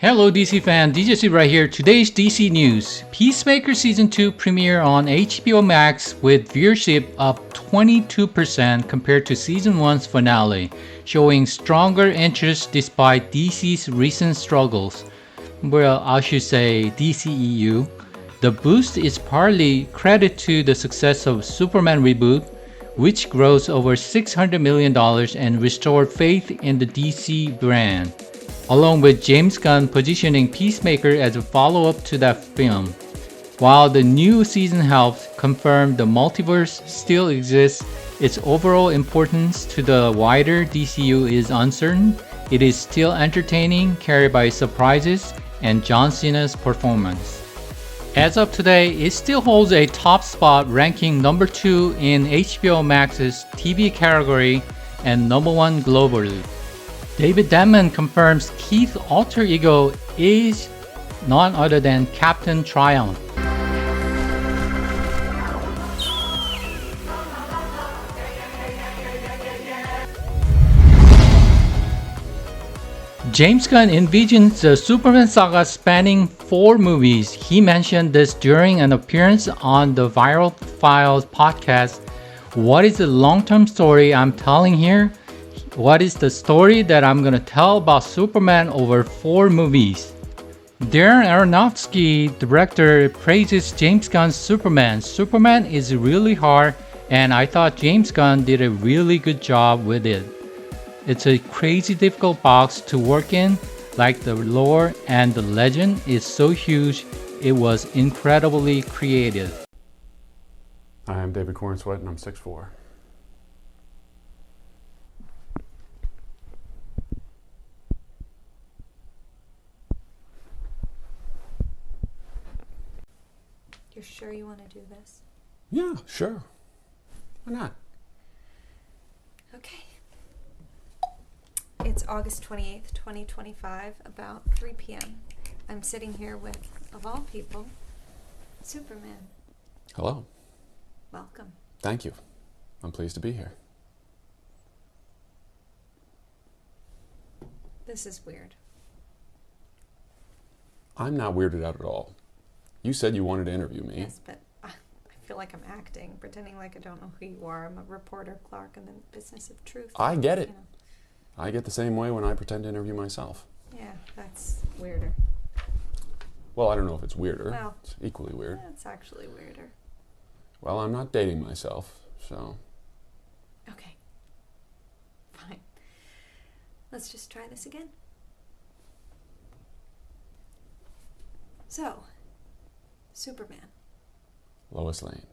Hello DC fan, DCU right here. Today's DC news. Peacemaker Season 2 premiere on HBO Max with viewership up 22% compared to Season 1's finale, showing stronger interest despite DC's recent struggles. Well, I should say DCEU. The boost is partly credit to the success of Superman reboot, which grossed over $600 million and restored faith in the DC brand, along with James Gunn positioning Peacemaker as a follow-up to that film. While the new season helps confirm the multiverse still exists, its overall importance to the wider DCU is uncertain. It is still entertaining, carried by surprises and John Cena's performance. As of today, it still holds a top spot, ranking number 2 in HBO Max's TV category and number 1 globally. David Denman confirms Keith's alter ego is none other than Captain Triumph. James Gunn envisions the Superman saga spanning 4 movies. He mentioned this during an appearance on the Viral Files podcast. What is the long-term story I'm telling here? What is the story that I'm gonna tell about Superman over 4 movies? Darren Aronofsky, director, praises James Gunn's Superman. Superman is really hard, and I thought James Gunn did a really good job with it. It's a crazy difficult box to work in, like the lore and the legend is so huge, it was incredibly creative. Hi, I'm David Cornsweat and I'm 6'4". You're sure you want to do this? Yeah, sure. Why not? Okay. It's August 28th, 2025, about 3 p.m. I'm sitting here with, of all people, Superman. Hello. Welcome. Thank you. I'm pleased to be here. This is weird. I'm not weirded out at all. You said you wanted to interview me. Yes, but I feel like I'm acting, pretending like I don't know who you are. I'm a reporter, Clark, in the business of truth. I get it. You know. I get the same way when I pretend to interview myself. Yeah, that's weirder. Well, I don't know if it's weirder. Well, it's equally weird. That's actually weirder. Well, I'm not dating myself, so... Okay. Fine. Let's just try this again. So, Superman. Lois Lane.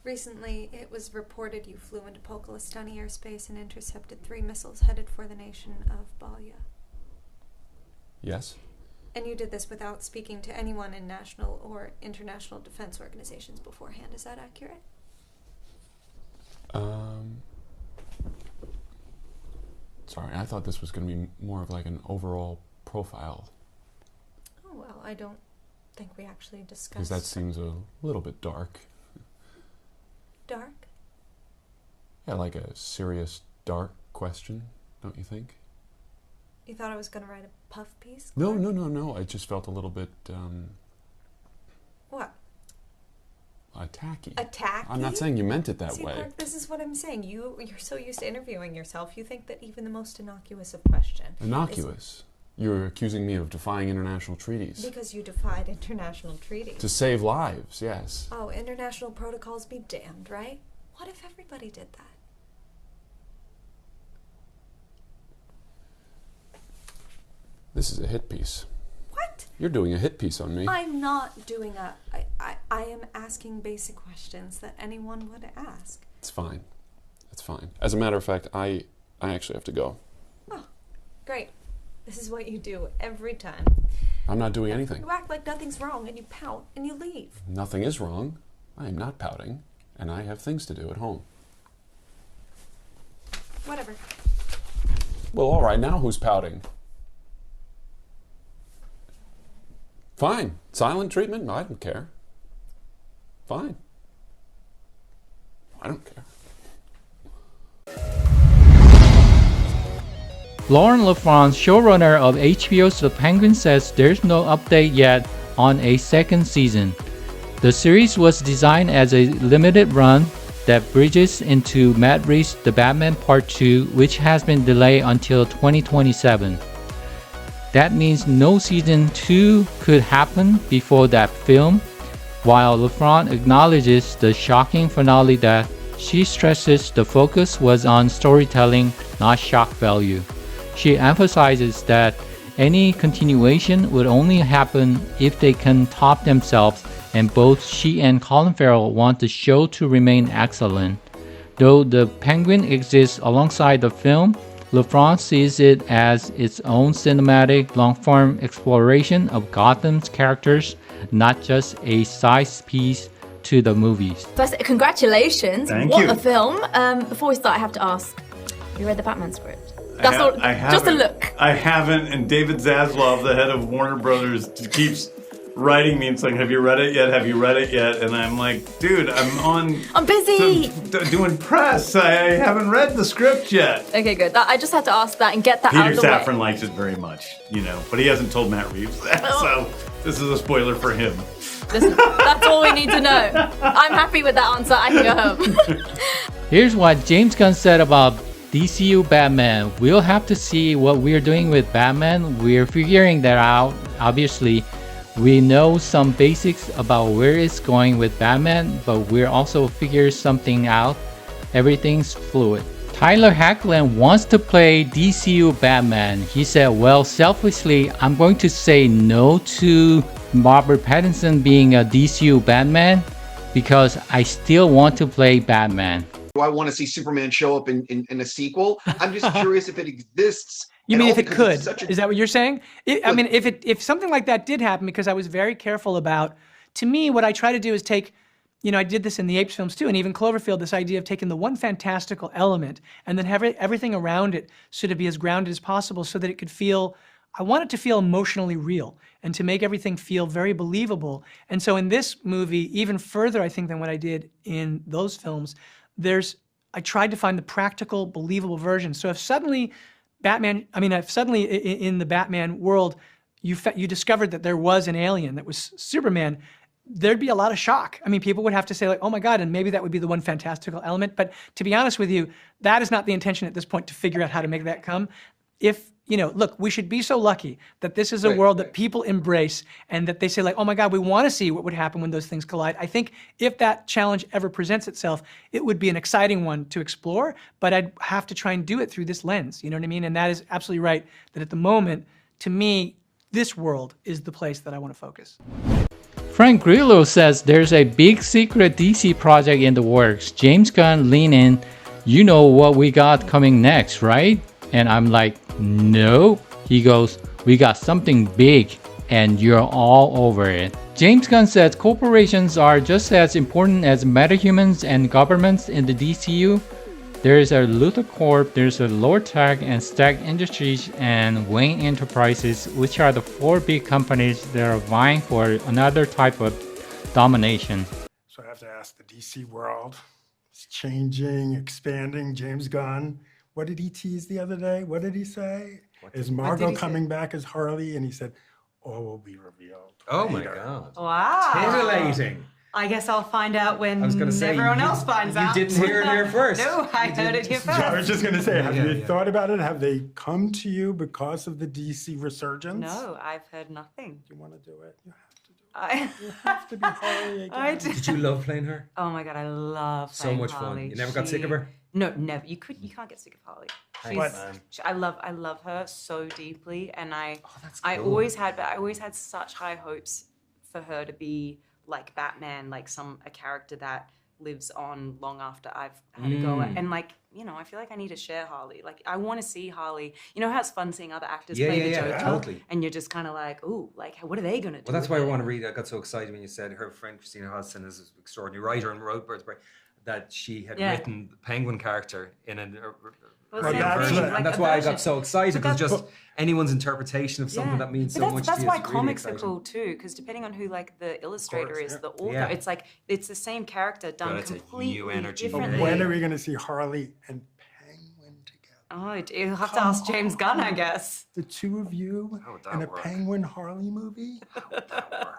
Recently, it was reported you flew into Pokalistani airspace and intercepted 3 missiles headed for the nation of Balya. Yes? And you did this without speaking to anyone in national or international defense organizations beforehand. Is that accurate? Sorry, I thought this was going to be more of like an overall profile. Oh, well, I don't think we actually discussed... Because that seems a little bit dark. Dark? Yeah, like a serious, dark question, don't you think? You thought I was going to write a puff piece? No, Clark? no. I just felt a little bit, What? tacky. Tacky? I'm not saying you meant it that See, way. Clark, this is what I'm saying. You're so used to interviewing yourself, you think that even the most innocuous of question... Innocuous? You're accusing me of defying international treaties. Because you defied international treaties. To save lives, yes. Oh, international protocols be damned, right? What if everybody did that? This is a hit piece. What? You're doing a hit piece on me. I'm not doing I am asking basic questions that anyone would ask. It's fine. It's fine. As a matter of fact, I actually have to go. Oh, great. This is what you do every time. I'm not doing anything. You act like nothing's wrong and you pout and you leave. Nothing is wrong. I am not pouting, and I have things to do at home. Whatever. Well, all right, now who's pouting? Fine. Silent treatment? No, I don't care. Fine. I don't care. Lauren LaFrance, showrunner of HBO's The Penguin, says there's no update yet on a second season. The series was designed as a limited run that bridges into Matt Reeves' The Batman Part 2, which has been delayed until 2027. That means no season 2 could happen before that film. While LaFrance acknowledges the shocking finale death, she stresses the focus was on storytelling, not shock value. She emphasizes that any continuation would only happen if they can top themselves, and both she and Colin Farrell want the show to remain excellent. Though The Penguin exists alongside the film, LaFrance sees it as its own cinematic, long-form exploration of Gotham's characters, not just a size piece to the movies. First, congratulations. Thank what you. a film. Before we start, I have to ask, you read the Batman script? I haven't. Just a look. I haven't, and David Zaslav, the head of Warner Brothers, keeps writing me and saying, have you read it yet? Have you read it yet? And I'm like, dude, I'm busy. Doing press. I haven't read the script yet. Okay, good. I just had to ask that and get that out Peter of the Safran way. likes it very much, but he hasn't told Matt Reeves that, so this is a spoiler for him. Listen, that's all we need to know. I'm happy with that answer. I can go home. Here's what James Gunn said about DCU Batman. We'll have to see what we're doing with Batman. We're figuring that out. Obviously, we know some basics about where it's going with Batman, but we're also figuring something out. Everything's fluid. Tyler Hoechlin wants to play DCU Batman. He said, well, selfishly, I'm going to say no to Robert Pattinson being a DCU Batman because I still want to play Batman. Do I want to see Superman show up in a sequel? I'm just curious if it exists. You mean if it could? Is that what you're saying? I mean, if something like that did happen, because I was very careful about, to me, what I try to do is take, I did this in the Apes films too, and even Cloverfield, this idea of taking the one fantastical element and then have everything around it sort of be as grounded as possible so that it could feel, I want it to feel emotionally real and to make everything feel very believable. And so in this movie, even further, I think, than what I did in those films, I tried to find the practical, believable version. So if suddenly in the Batman world, you discovered that there was an alien that was Superman, there'd be a lot of shock. I mean, people would have to say like, oh my God, and maybe that would be the one fantastical element. But to be honest with you, that is not the intention at this point, to figure out how to make that come. If, look, we should be so lucky that this is a world that people embrace and that they say like, oh my God, we want to see what would happen when those things collide. I think if that challenge ever presents itself, it would be an exciting one to explore, but I'd have to try and do it through this lens, you know what I mean? And that is absolutely right, that at the moment, to me, this world is the place that I want to focus. Frank Grillo says there's a big secret DC project in the works. James Gunn lean in, you know what we got coming next, right? And I'm like, no. He goes, we got something big and you're all over it. James Gunn says corporations are just as important as metahumans and governments in the DCU. There's a Luthor Corp, there's a Lord Tech and Stack Industries and Wayne Enterprises, which are the 4 big companies that are vying for another type of domination. So I have to ask, the DC world is changing, expanding. James Gunn, what did he tease the other day? What did he say? Is Margot coming back as Harley? And he said, all will be revealed. Oh my later. God. Wow. Titillating. I guess I'll find out when I was gonna say, everyone else finds out. You didn't hear it here first. No, I heard it here first. I was just going to say, have you Yeah. thought about it? Have they come to you because of the DC resurgence? No, I've heard nothing. You want to do it? You have to do it. I, You have to be Harley again. I do. Did you love playing her? Oh my God, I love So playing much Harley. fun. You never got sick of her? No, never. You can't get sick of Harley. Thanks, man. I love her so deeply, and that's I cool. always had such high hopes for her to be like Batman, like a character that lives on long after I've had to go. And I feel like I need to share Harley. Like, I want to see Harley. You know how it's fun seeing other actors play the Joker? Totally. And you're just kind of like, ooh, like, what are they going to do? Well, that's why with I it? want to read. I got so excited when you said her friend Christina Hodgson is an extraordinary writer and wrote Birds of Prey, that she had written the Penguin character in a Well, Well, same that's thing, it. like and that's a why I version. got so excited, But because just anyone's interpretation of something that means But so much that's to you. why is really comics exciting. are cool too, because depending on who like the illustrator course, is, yeah. the author, Yeah. it's like it's the same character done it's a new completely energy. But differently. when are we going to see Harley and Penguin together? Oh, you'll have to ask James Gunn, I guess. The two of you How would that in a work? Penguin Harley movie? How would that work?